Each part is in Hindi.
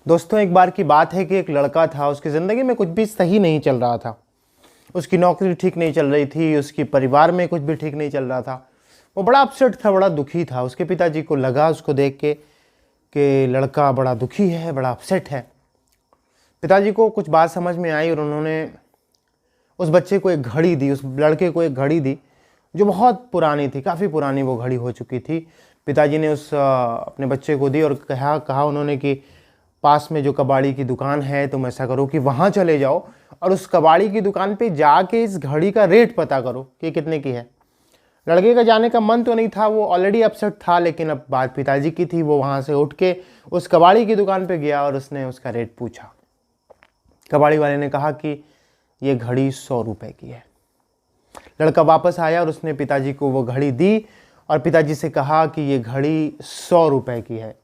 दोस्तों, एक बार की बात है कि एक लड़का था, उसकी ज़िंदगी में कुछ भी सही नहीं चल रहा था। उसकी नौकरी ठीक नहीं चल रही थी, उसकी परिवार में कुछ भी ठीक नहीं चल रहा था। वो बड़ा अपसेट था, बड़ा दुखी था। उसके पिताजी को लगा उसको देख के कि लड़का बड़ा दुखी है, बड़ा अपसेट है। पिताजी को कुछ बात समझ में आई और उन्होंने उस बच्चे को एक घड़ी दी, उस लड़के को एक घड़ी दी जो बहुत पुरानी थी, काफ़ी पुरानी वो घड़ी हो चुकी थी। पिताजी ने उस अपने बच्चे को दी और कहा उन्होंने कि पास में जो कबाड़ी की दुकान है, तुम ऐसा करो कि वहाँ चले जाओ और उस कबाड़ी की दुकान पे जाके इस घड़ी का रेट पता करो कि कितने की है। लड़के का जाने का मन तो नहीं था, वो ऑलरेडी अपसेट था, लेकिन अब बात पिताजी की थी। वो वहाँ से उठ के उस कबाड़ी की दुकान पे गया और उसने उसका रेट पूछा। कबाड़ी वाले ने कहा कि ये घड़ी 100 रुपये की है। लड़का वापस आया और उसने पिताजी को वो घड़ी दी और पिताजी से कहा कि ये घड़ी 100 रुपये की है।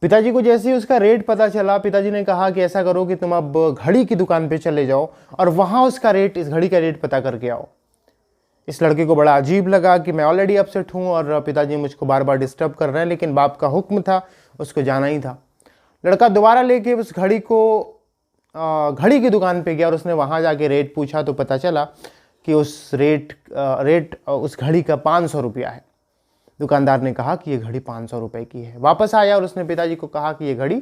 पिताजी को जैसे ही उसका रेट पता चला, पिताजी ने कहा कि ऐसा करो कि तुम अब घड़ी की दुकान पे चले जाओ और वहाँ उसका रेट, इस घड़ी का रेट पता करके आओ। इस लड़के को बड़ा अजीब लगा कि मैं ऑलरेडी अपसेट हूँ और पिताजी मुझको बार बार डिस्टर्ब कर रहे हैं, लेकिन बाप का हुक्म था, उसको जाना ही था। लड़का दोबारा लेके उस घड़ी को घड़ी की दुकान पे गया और उसने वहाँ जाके रेट पूछा तो पता चला कि उस रेट उस घड़ी का 500 रुपया है। दुकानदार ने कहा कि ये घड़ी 500 रुपये की है। वापस आया और उसने पिताजी को कहा कि ये घड़ी,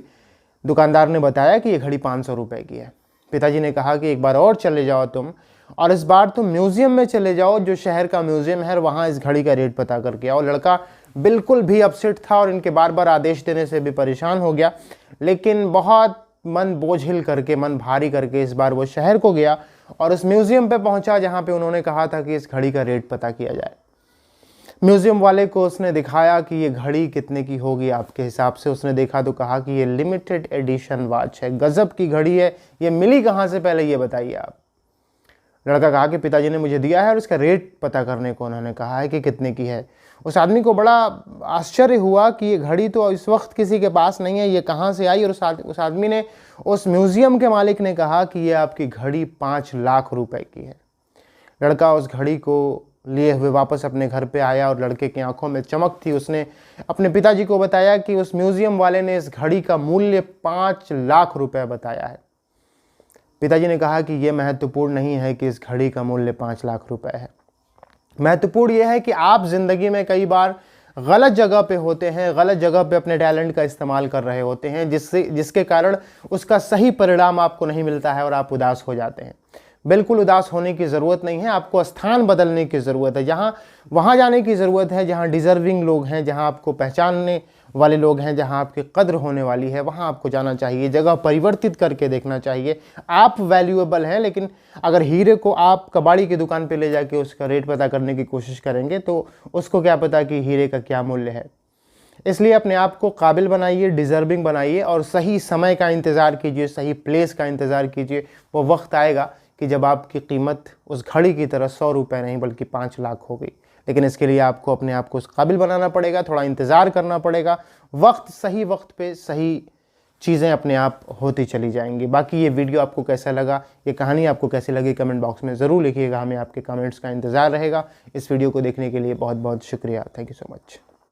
दुकानदार ने बताया कि ये घड़ी 500 रुपये की है। पिताजी ने कहा कि एक बार और चले जाओ तुम, और इस बार तुम म्यूज़ियम में चले जाओ, जो शहर का म्यूज़ियम है, वहाँ इस घड़ी का रेट पता करके आओ। लड़का बिल्कुल भी अपसेट था और इनके बार बार आदेश देने से भी परेशान हो गया, लेकिन बहुत मन बोझिल करके, मन भारी करके इस बार वो शहर को गया और उस म्यूज़ियम पे पहुंचा जहाँ पे उन्होंने कहा था कि इस घड़ी का रेट पता किया जाए। म्यूज़ियम वाले को उसने दिखाया कि ये घड़ी कितने की होगी आपके हिसाब से। उसने देखा तो कहा कि ये लिमिटेड एडिशन वॉच है, गज़ब की घड़ी है, ये मिली कहाँ से, पहले ये बताइए आप। लड़का कहा कि पिताजी ने मुझे दिया है और इसका रेट पता करने को उन्होंने कहा है कि कितने की है। उस आदमी को बड़ा आश्चर्य हुआ कि ये घड़ी तो इस वक्त किसी के पास नहीं है, ये कहाँ से आई। और उस आदमी ने, उस म्यूज़ियम के मालिक ने कहा कि ये आपकी घड़ी 5 लाख रुपए की है। लड़का उस घड़ी को लिए हुए वापस अपने घर पे आया और लड़के की आंखों में चमक थी। उसने अपने पिताजी को बताया कि उस म्यूज़ियम वाले ने इस घड़ी का मूल्य 5 लाख रुपए बताया है। पिताजी ने कहा कि यह महत्वपूर्ण नहीं है कि इस घड़ी का मूल्य 5 लाख रुपए है। महत्वपूर्ण यह है कि आप ज़िंदगी में कई बार गलत जगह पे होते हैं, गलत जगह पे अपने टैलेंट का इस्तेमाल कर रहे होते हैं, जिसके कारण उसका सही परिणाम आपको नहीं मिलता है और आप उदास हो जाते हैं। बिल्कुल उदास होने की ज़रूरत नहीं है, आपको स्थान बदलने की ज़रूरत है। वहाँ जाने की ज़रूरत है जहाँ डिज़र्विंग लोग हैं, जहाँ आपको पहचानने वाले लोग हैं, जहाँ आपकी कद्र होने वाली है, वहाँ आपको जाना चाहिए। जगह परिवर्तित करके देखना चाहिए। आप वैल्यूएबल हैं, लेकिन अगर हीरे को आप कबाड़ी की दुकान पे ले जाके उसका रेट पता करने की कोशिश करेंगे तो उसको क्या पता कि हीरे का क्या मूल्य है। इसलिए अपने आप को काबिल बनाइए, डिज़र्विंग बनाइए और सही समय का इंतज़ार कीजिए, सही प्लेस का इंतज़ार कीजिए। वो वक्त आएगा कि जब आपकी कीमत उस घड़ी की तरह 100 रुपये नहीं बल्कि 5 लाख हो गई। लेकिन इसके लिए आपको अपने आप को उस काबिल बनाना पड़ेगा, थोड़ा इंतज़ार करना पड़ेगा। सही वक्त पे सही चीज़ें अपने आप होती चली जाएंगी। बाकी ये वीडियो आपको कैसा लगा, ये कहानी आपको कैसी लगी, कमेंट बॉक्स में ज़रूर लिखिएगा। हमें आपके कमेंट्स का इंतज़ार रहेगा। इस वीडियो को देखने के लिए बहुत बहुत शुक्रिया। Thank you so much.